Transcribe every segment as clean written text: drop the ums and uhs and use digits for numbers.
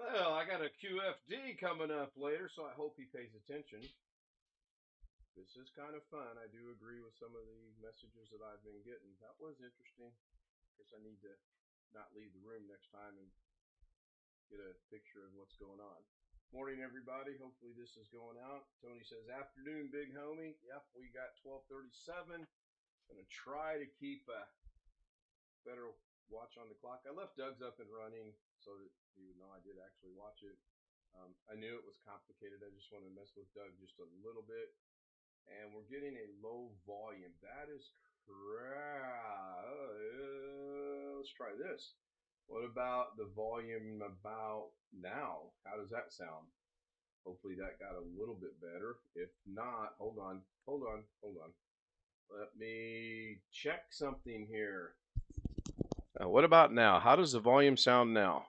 Well, I got a QFD coming up later, so I hope he pays attention. This is kind of fun. I do agree with some of the messages that I've been getting. That was interesting. Guess I need to not leave the room next time and get a picture of what's going on. Morning, everybody. Hopefully this is going out. Tony says, afternoon, big homie. Yep, we got 12:37. Gonna try to keep a better watch on the clock. I left Doug's up and running so that he would know I did actually watch it. I knew it was complicated. I just wanted to mess with Doug just a little bit. And we're getting a low volume. That is crap. Let's try this. What about the volume about now? How does that sound? Hopefully that got a little bit better. If not, hold on. Let me check something here. What about now? How does the volume sound now?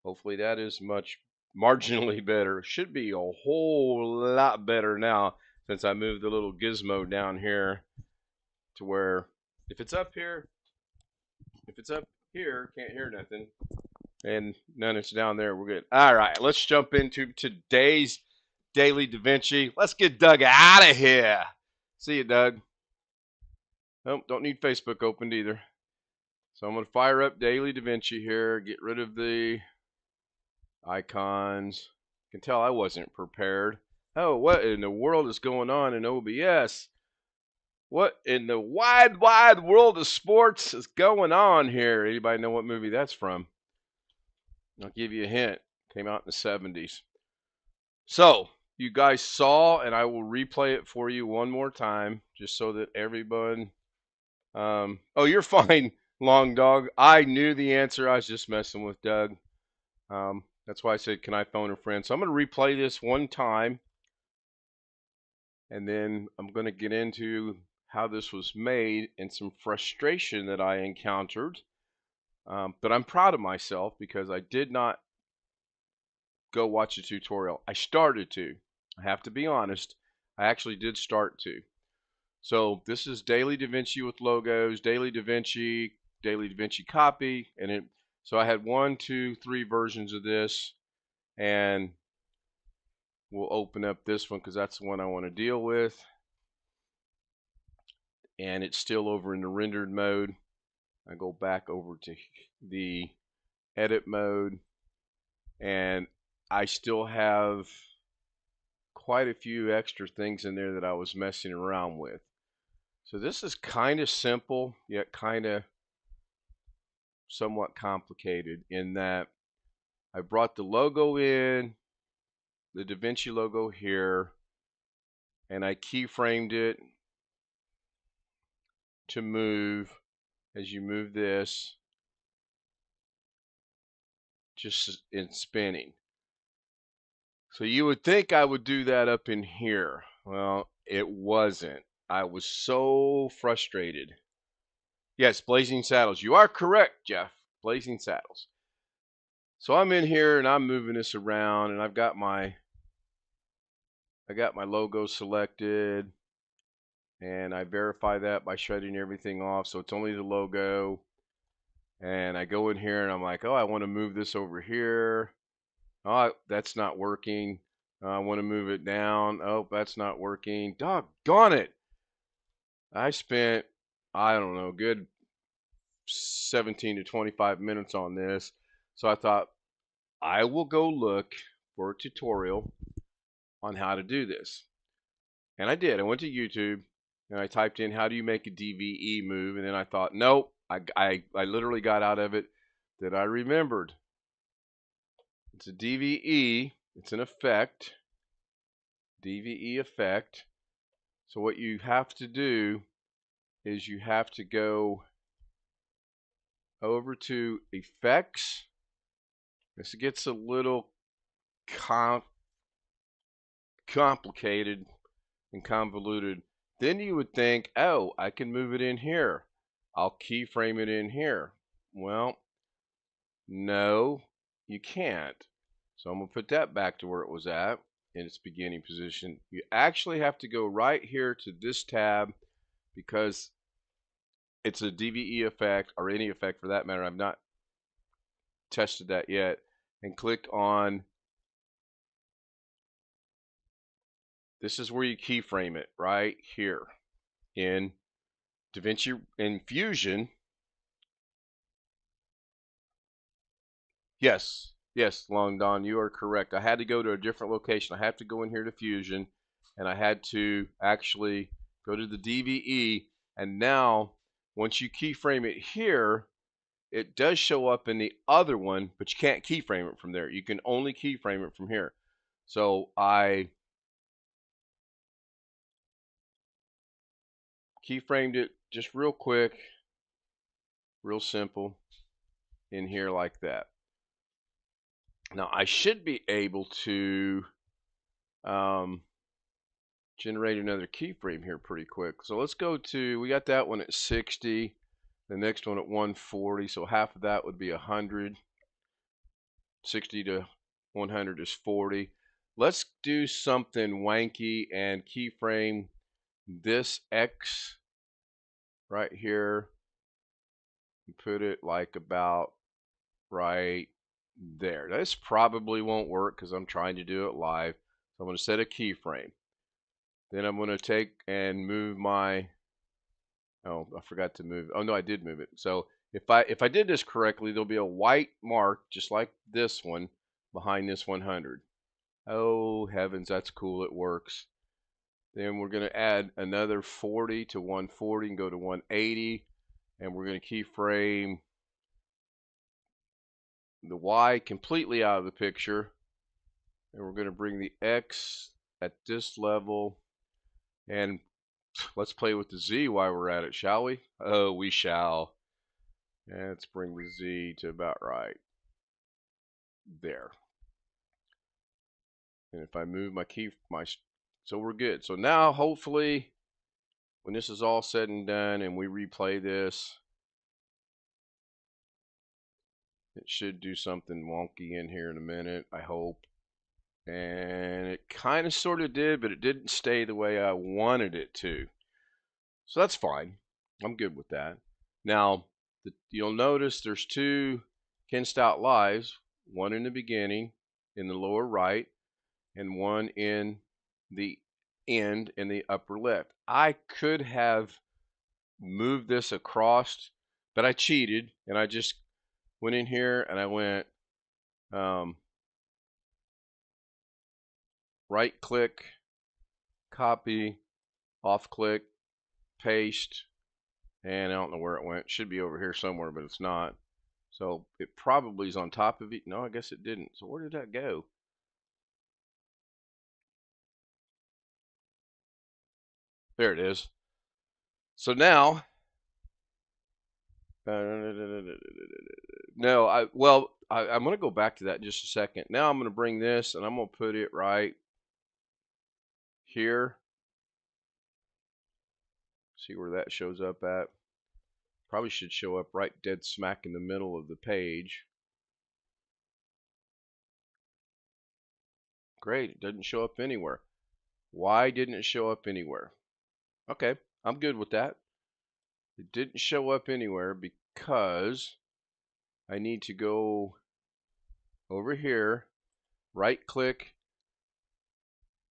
Hopefully that is much marginally better. Should be a whole lot better now since I moved the little gizmo down here to where if it's up here, can't hear nothing. And none it's down there, we're good. All right, let's jump into today's Daily Davinci. Let's get Doug out of here. See you, Doug. Oh, don't need Facebook opened either. So I'm going to fire up Daily Davinci here, get rid of the icons. You can tell I wasn't prepared. Oh, what in the world is going on in OBS? What in the wide world of sports is going on here? Anybody know what movie that's from? I'll give you a hint. Came out in the 70s. So, you guys saw, and I will replay it for you one more time, just so that everyone... oh, you're fine, Long Dog. I knew the answer. I was just messing with Doug. That's why I said, can I phone a friend? So I'm going to replay this one time. And then I'm going to get into how this was made and some frustration that I encountered. But I'm proud of myself because I did not go watch a tutorial. I started to. I have to be honest. I actually did start to. So this is Daily Davinci with logos, Daily Davinci copy, and it. So I had 1, 2, 3 versions of this, and we'll open up this one because that's the one I want to deal with. And it's still over in the rendered mode. I go back over to the edit mode, and I still have quite a few extra things in there that I was messing around with. So this is kind of simple, yet kind of somewhat complicated in that I brought the logo in, the Davinci logo here, and I keyframed it to move as you move this, just in spinning. So you would think I would do that up in here. Well, it wasn't. I was so frustrated. Yes, Blazing Saddles. You are correct, Jeff. Blazing Saddles. So I'm in here and I'm moving this around, and I got my logo selected, and I verify that by shutting everything off, so it's only the logo. And I go in here and I'm like, oh, I want to move this over here. Oh, that's not working. I want to move it down. Oh, that's not working. Doggone it. I spent, I don't know, good 17 to 25 minutes on this. So I thought, I will go look for a tutorial on how to do this. And I did. I went to YouTube and I typed in, how do you make a DVE move? And then I thought, nope. I literally got out of it that I remembered. It's a DVE. It's an effect. DVE effect. So what you have to do is you have to go over to effects. This gets a little complicated and convoluted. Then you would think, oh, I can move it in here. I'll keyframe it in here. Well, no, you can't. So I'm going to put that back to where it was at in its beginning position. You actually have to go right here to this tab because it's a DVE effect, or any effect for that matter. I've not tested that yet. and click on, this is where you keyframe it, right here in Davinci Fusion. Yes, yes, Long Don, you are correct. I had to go to a different location. I have to go in here to Fusion, and I had to actually go to the DVE. And now, once you keyframe it here, it does show up in the other one, but you can't keyframe it from there. You can only keyframe it from here. So I keyframed it just real quick, real simple, in here like that. Now I should be able to generate another keyframe here pretty quick. So let's go to, we got that one at 60, the next one at 140, so half of that would be 100. 60 to 100 is 40. Let's do something wanky and keyframe this X right here and put it like about right there. This probably won't work because I'm trying to do it live. So I'm going to set a keyframe. Then I'm going to take and move my, oh, I forgot to move. Oh no, I did move it. So if I did this correctly, there'll be a white mark just like this one behind this 100. Oh heavens, that's cool. It works. Then we're going to add another 40 to 140 and go to 180, and we're going to keyframe the Y completely out of the picture, and we're going to bring the X at this level, and let's play with the Z while we're at it, shall we? Oh, we shall. And let's bring the Z to about right there. And if I move my so we're good. So now hopefully when this is all said and done and we replay this, it should do something wonky in here in a minute, I hope. And it kind of sort of did, but it didn't stay the way I wanted it to. So that's fine. I'm good with that. Now, you'll notice there's two Ken Stout Lives, one in the beginning in the lower right, and one in the end in the upper left. I could have moved this across, but I cheated, and I just went in here and I went right click, copy, off click, paste, and I don't know where it went. It should be over here somewhere, but it's not. So it probably is on top of it. No, I guess it didn't. So where did that go? There it is. So now, no, I'm going to go back to that in just a second. Now I'm going to bring this and I'm going to put it right here. See where that shows up at. Probably should show up right dead smack in the middle of the page. Great, it doesn't show up anywhere. Why didn't it show up anywhere? Okay, I'm good with that. It didn't show up anywhere because I need to go over here, right click.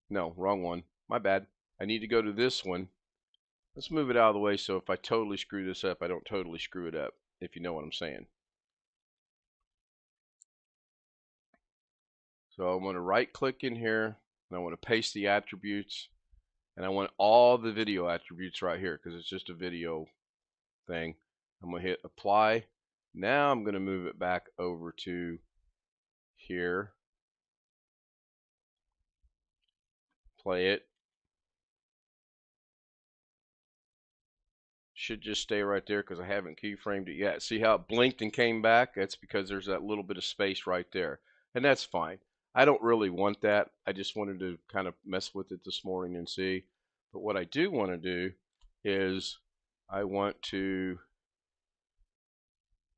No, wrong one. My bad. I need to go to this one. Let's move it out of the way so if I totally screw this up, I don't totally screw it up, if you know what I'm saying. So I'm going to right click in here and I want to paste the attributes, and I want all the video attributes right here because it's just a video thing. I'm going to hit apply. Now I'm going to move it back over to here, play it. Should just stay right there because I haven't keyframed it yet. See how it blinked and came back? That's because there's that little bit of space right there, and that's fine. I don't really want that. I just wanted to kind of mess with it this morning and see. But what I do want to do is I want to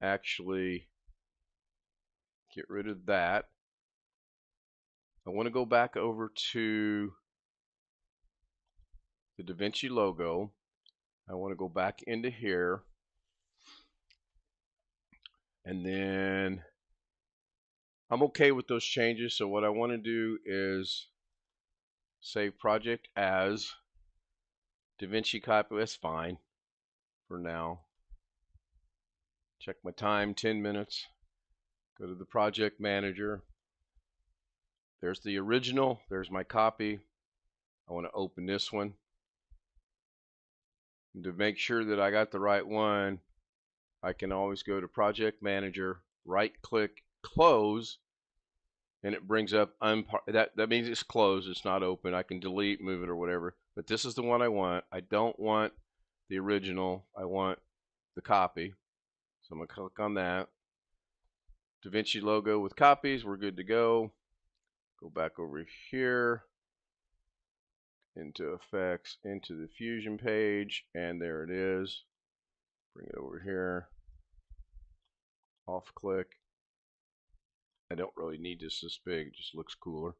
actually get rid of that. I want to go back over to the Davinci logo. I want to go back into here, and then I'm okay with those changes. So what I want to do is save project as Davinci copy. That's fine for now. Check my time, 10 minutes. Go to the project manager. There's the original. There's my copy. I want to open this one. And to make sure that I got the right one, I can always go to project manager, right click, close, and it brings up that means it's closed, it's not open. I can delete, move it, or whatever. But this is the one I want. I don't want the original. I want the copy. So I'm gonna click on that. Davinci logo with copies. We're good to go. Go back over here into effects, into the Fusion page, and there it is. Bring it over here. Off click. I don't really need this big. It just looks cooler.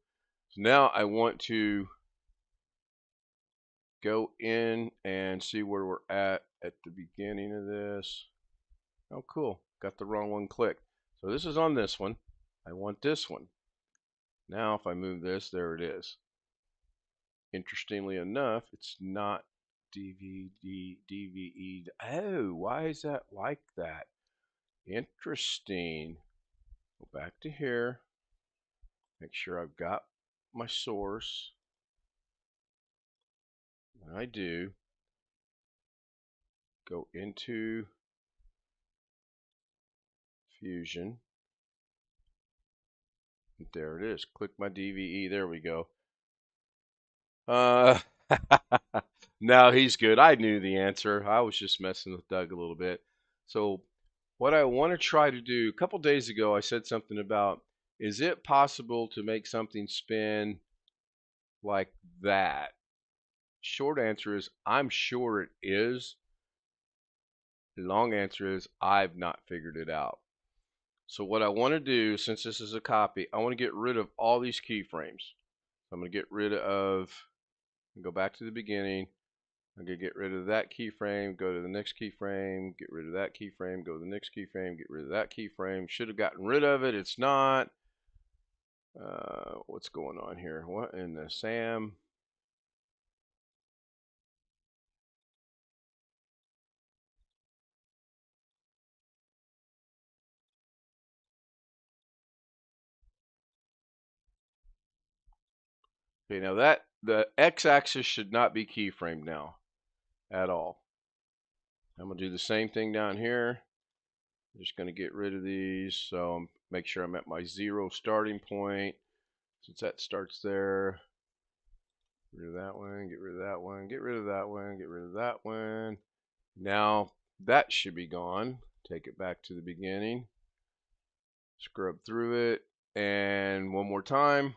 So now I want to go in and see where we're at the beginning of this. Oh, cool. Got the wrong one clicked. So this is on this one. I want this one. Now if I move this, there it is. Interestingly enough, it's not DVD, DVE. Oh, why is that like that? Interesting. Go back to here. Make sure I've got my source. When I do, go into Fusion. There it is. Click my DVE. There we go. Uh, no, he's good. I knew the answer. I was just messing with Doug a little bit. So what I want to try to do, a couple days ago I said something about, is it possible to make something spin like that? Short answer is, I'm sure it is. The long answer is, I've not figured it out. So what I want to do, since this is a copy, I want to get rid of all these keyframes. I'm going to get rid of, go back to the beginning. I'm going to get rid of that keyframe, go to the next keyframe, get rid of that keyframe, go to the next keyframe, get rid of that keyframe. Should have gotten rid of it. It's not. What's going on here? What in the Sam? Okay, now that the x-axis should not be keyframed now at all. I'm going to do the same thing down here. I'm just going to get rid of these. So make sure I'm at my 0 starting point. Since that starts there, get rid of that one, get rid of that one, get rid of that one, get rid of that one. Now that should be gone. Take it back to the beginning. Scrub through it. And one more time.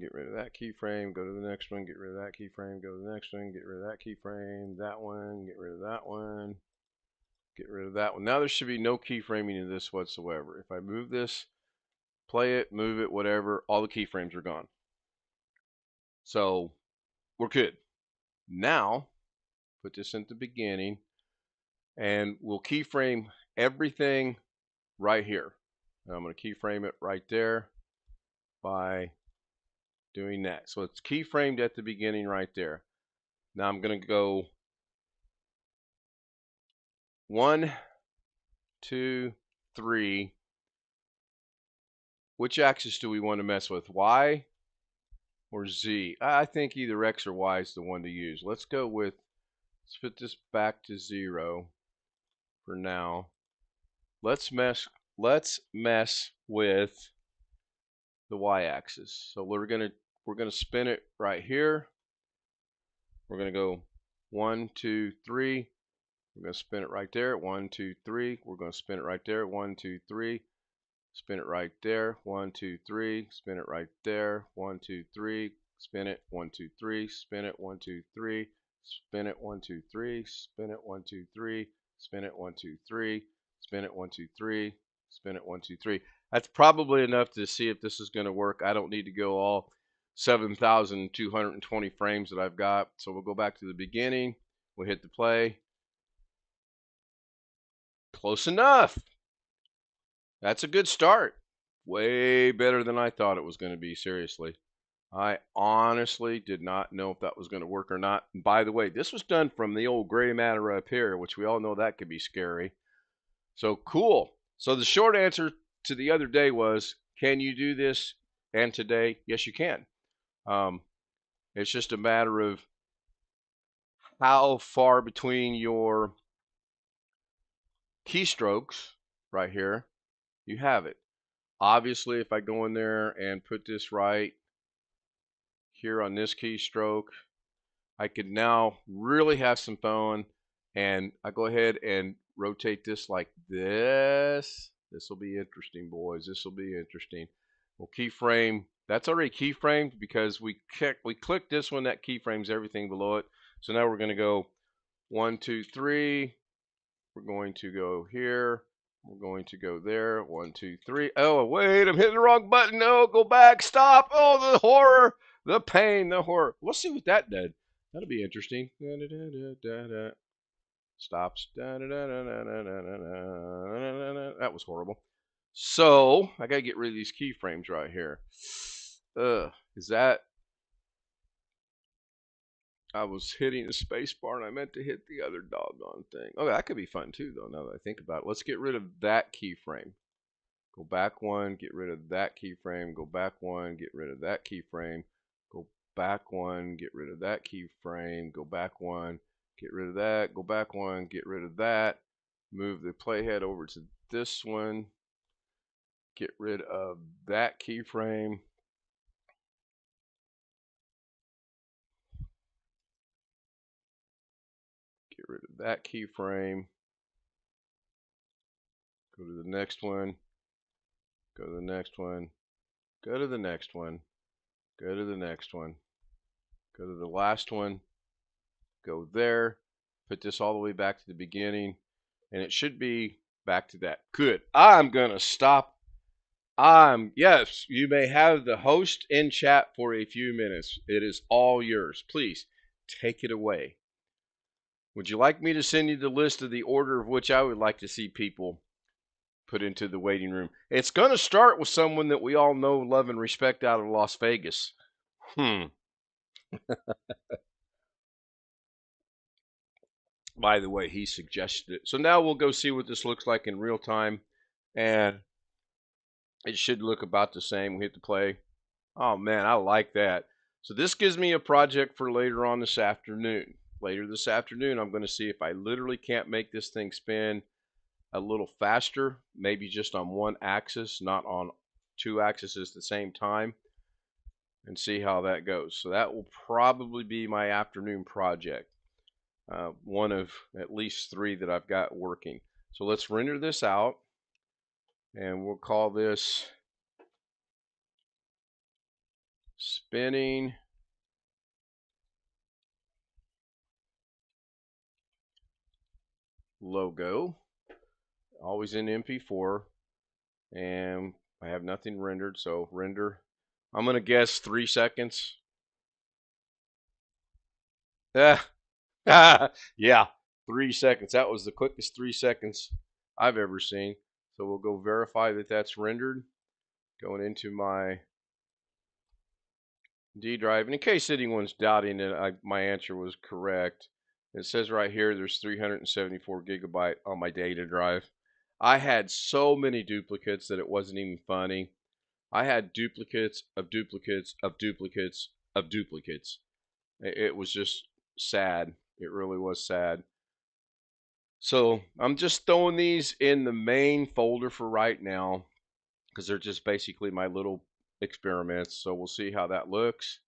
Get rid of that keyframe, go to the next one, get rid of that keyframe, go to the next one, get rid of that keyframe, that one, get rid of that one, get rid of that one. Now there should be no keyframing in this whatsoever. If I move this, play it, move it, whatever, all the keyframes are gone. So we're good. Now, put this in the beginning, and we'll keyframe everything right here. And I'm going to keyframe it right there by doing that. So it's keyframed at the beginning right there. Now I'm going to go 1, 2, 3. Which axis do we want to mess with? Y or Z? I think either X or Y is the one to use. Let's go with, let's put this back to 0 for now. Let's mess with the Y axis. So we're gonna spin it right here. We're gonna go 1, 2, 3. We're gonna spin it right there. 1, 2, 3. We're gonna spin it right there. 1, 2, 3. Spin it right there. 1, 2, 3. Spin it right there. 1, 2, 3. Spin it. 1, 2, 3. Spin it. 1, 2, 3. Spin it. 1, 2, 3. Spin it. 1, 2, 3. Spin it. 1, 2, 3. Spin it. 1, 2, 3. Spin it. 1, 2, 3. That's probably enough to see if this is going to work. I don't need to go all 7,220 frames that I've got. So we'll go back to the beginning. We'll hit the play. Close enough. That's a good start. Way better than I thought it was going to be, seriously. I honestly did not know if that was going to work or not. And by the way, this was done from the old gray matter up here, which we all know that could be scary. So cool. So the short answer to the other day was, can you do this? And today, yes, you can. Um, it's just a matter of how far between your keystrokes right here you have it. Obviously, if I go in there and put this right here on this keystroke, I could now really have some fun. And I go ahead and rotate this like this. This will be interesting, boys. This will be interesting. We'll keyframe. That's already keyframed because we clicked this one. That keyframes everything below it. So now we're going to go 1, 2, 3. We're going to go here. We're going to go there. 1, 2, 3. Oh, wait, I'm hitting the wrong button. No, go back. Stop. Oh, the horror. The pain. The horror. Let's see what that did. That'll be interesting. Stops. That was horrible. So, I got to get rid of these keyframes right here. Is that... I was hitting the space bar and I meant to hit the other doggone thing. Oh, that could be fun too, though, now that I think about it. Let's get rid of that keyframe. Go back one, get rid of that keyframe. Go back one, get rid of that keyframe. Go back one, get rid of that keyframe. Go back one, get rid of that. Go back one, get rid of that. Move the playhead over to this one. Get rid of that keyframe. Get rid of that keyframe. Go to the next one. Go to the next one. Go to the next one. Go to the next one. Go to the last one. Go there. Put this all the way back to the beginning. And it should be back to that. Good. I'm going to stop. Yes, you may have the host in chat for a few minutes. It is all yours. Please take it away. Would you like me to send you the list of the order of which I would like to see people put into the waiting room? It's going to start with someone that we all know, love, and respect out of Las Vegas. By the way, he suggested it. So now we'll go see what this looks like in real time. And it should look about the same. We hit the play. Oh, man, I like that. So this gives me a project for later on this afternoon. Later this afternoon, I'm going to see if I literally can't make this thing spin a little faster, maybe just on one axis, not on two axes at the same time, and see how that goes. So that will probably be my afternoon project. One of at least 3 that I've got working. So let's render this out, and we'll call this spinning logo, always in MP4, and I have nothing rendered, so render. I'm going to guess 3 seconds. Yeah, 3 seconds. That was the quickest 3 seconds I've ever seen. So we'll go verify that that's rendered. Going into my D drive. And in case anyone's doubting that my answer was correct, it says right here there's 374 gigabyte on my data drive. I had so many duplicates that it wasn't even funny. I had duplicates of duplicates of duplicates of duplicates. It was just sad. It really was sad. So I'm just throwing these in the main folder for right now because they're just basically my little experiments. So we'll see how that looks.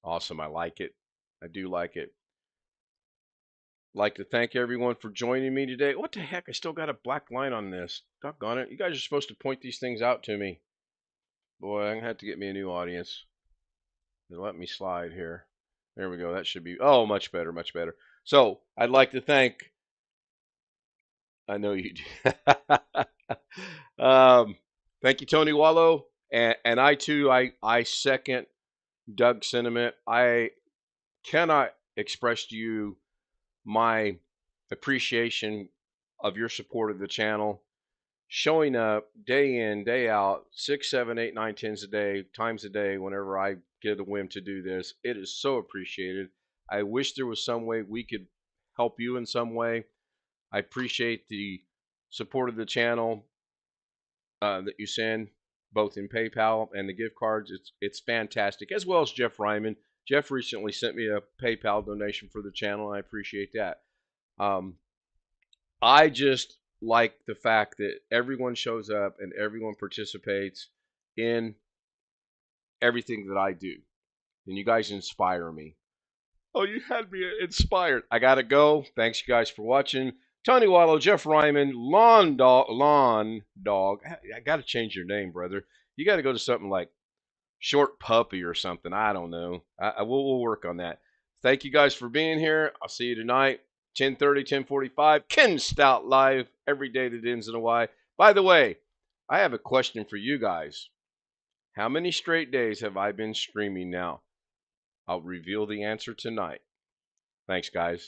Awesome. I like it. I do like it. Like to thank everyone for joining me today. What the heck? I still got a black line on this. Doggone it. You guys are supposed to point these things out to me. Boy, I'm going to have to get me a new audience. Let me slide here. There we go. That should be, oh, much better, much better. So I'd like to thank, I know you do. Thank you, Tony Wallow. And I too, I second Doug's sentiment. I cannot express to you my appreciation of your support of the channel. showing up day in, day out, 6, 7, 8, 9, 10s a day, times a day, whenever I get a whim to do this. It is so appreciated. I wish there was some way we could help you in some way. I appreciate the support of the channel that you send, both in PayPal and the gift cards. It's fantastic, as well as Jeff Ryman. Jeff recently sent me a PayPal donation for the channel, and I appreciate that. Um, I just like the fact that everyone shows up and everyone participates in everything that I do, and you guys inspire me. Oh, you had me inspired. I gotta go. Thanks, you guys, for watching. Tony Waddle, Jeff Ryman, Lawn Dog. I gotta change your name, brother. You gotta go to something like Short Puppy or something. I don't know. We'll work on that. Thank you guys for being here. I'll see you tonight, 10:30, 10:45. Ken Stout live every day that ends in a Y. By the way, I have a question for you guys. How many straight days have I been streaming now? I'll reveal the answer tonight. Thanks, guys.